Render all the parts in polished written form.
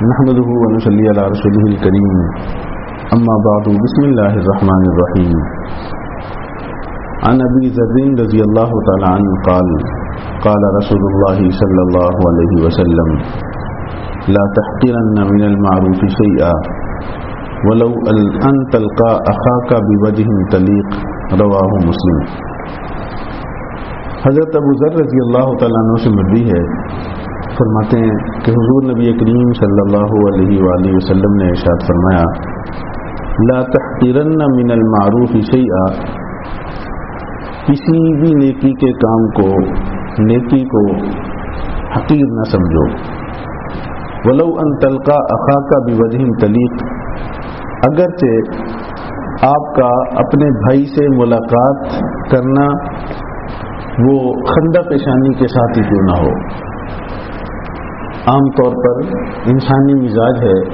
نحمده ونصلي على رسوله الكريم اما بعد بسم الله الرحمن الرحيم عن ابي ذر رضي الله تعالى عنه قال قال رسول الله صلى الله عليه وسلم لا تحقرن من المعروف شيئا ولو ان تلقى اخاك بوجه طليق رواه مسلم۔ حضرت ابو ذر رضی اللہ تعالیٰ عنہ سے مروی ہے، فرماتے ہیں کہ حضور نبی کریم صلی اللہ علیہ وآلہ وسلم نے ارشاد فرمایا لا تحقرن من المعروف شیئا، کسی بھی نیکی کے کام کو، نیکی کو حقیر نہ سمجھو، ولو ان تلقا اخاک بوجہ طلیق، اگرچہ آپ کا اپنے بھائی سے ملاقات کرنا وہ خندہ پیشانی کے ساتھ ہی کیوں نہ ہو۔ عام طور پر انسانی مزاج ہے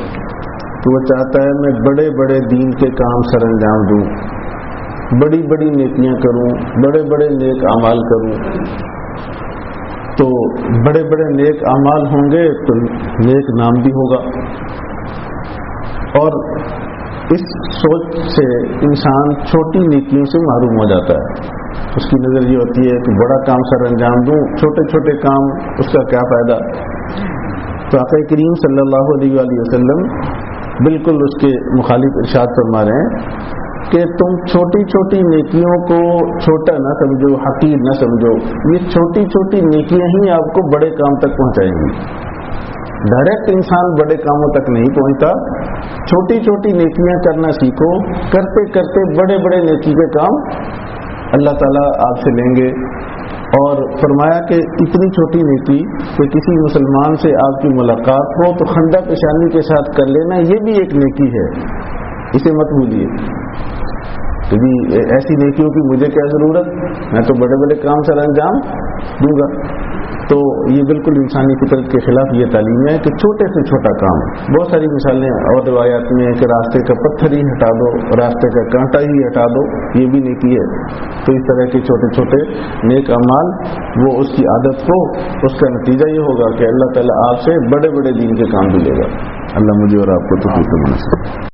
کہ وہ چاہتا ہے میں بڑے بڑے دین کے کام سر انجام دوں، بڑی بڑی نیکیاں کروں، بڑے بڑے نیک اعمال کروں، تو بڑے بڑے نیک اعمال ہوں گے تو نیک نام بھی ہوگا۔ اور اس سوچ سے انسان چھوٹی نیکیوں سے محروم ہو جاتا ہے۔ اس کی نظر یہ ہوتی ہے کہ بڑا کام سر انجام دوں، چھوٹے چھوٹے کام اس کا کیا فائدہ۔ تو آقا کریم صلی اللہ علیہ وآلہ وسلم بالکل اس کے مخالف ارشاد فرما رہے ہیں کہ تم چھوٹی چھوٹی نیکیوں کو چھوٹا نہ سمجھو، حقیر نہ سمجھو، یہ چھوٹی چھوٹی نیکیاں ہی آپ کو بڑے کام تک پہنچائیں گی۔ ڈائریکٹ انسان بڑے کاموں تک نہیں پہنچتا، چھوٹی چھوٹی نیکیاں کرنا سیکھو، کرتے کرتے بڑے بڑے نیکی کے کام اللہ تعالیٰ آپ سے لیں گے۔ اور فرمایا کہ اتنی چھوٹی نیکی کہ کسی مسلمان سے آپ کی ملاقات ہو تو خندہ پیشانی کے ساتھ کر لینا، یہ بھی ایک نیکی ہے، اسے مت بھولیے۔ کہ ایسی نیکیوں کی مجھے کیا ضرورت، میں تو بڑے بڑے کام سر انجام دوں گا۔ تو یہ بالکل انسانی فطرت کے خلاف یہ تعلیم ہے کہ چھوٹے سے چھوٹا کام۔ بہت ساری مثالیں اور روایات میں کہ راستے کا پتھر ہی ہٹا دو، راستے کا کانٹا ہی ہٹا دو، یہ بھی نیکی ہے۔ تو اس طرح کے چھوٹے چھوٹے نیک اعمال وہ اس کی عادت ہو، اس کا نتیجہ یہ ہوگا کہ اللہ تعالیٰ آپ سے بڑے بڑے دین کے کام بھی لے گا۔ اللہ مجھے اور آپ کو توفیق عطا فرمائے۔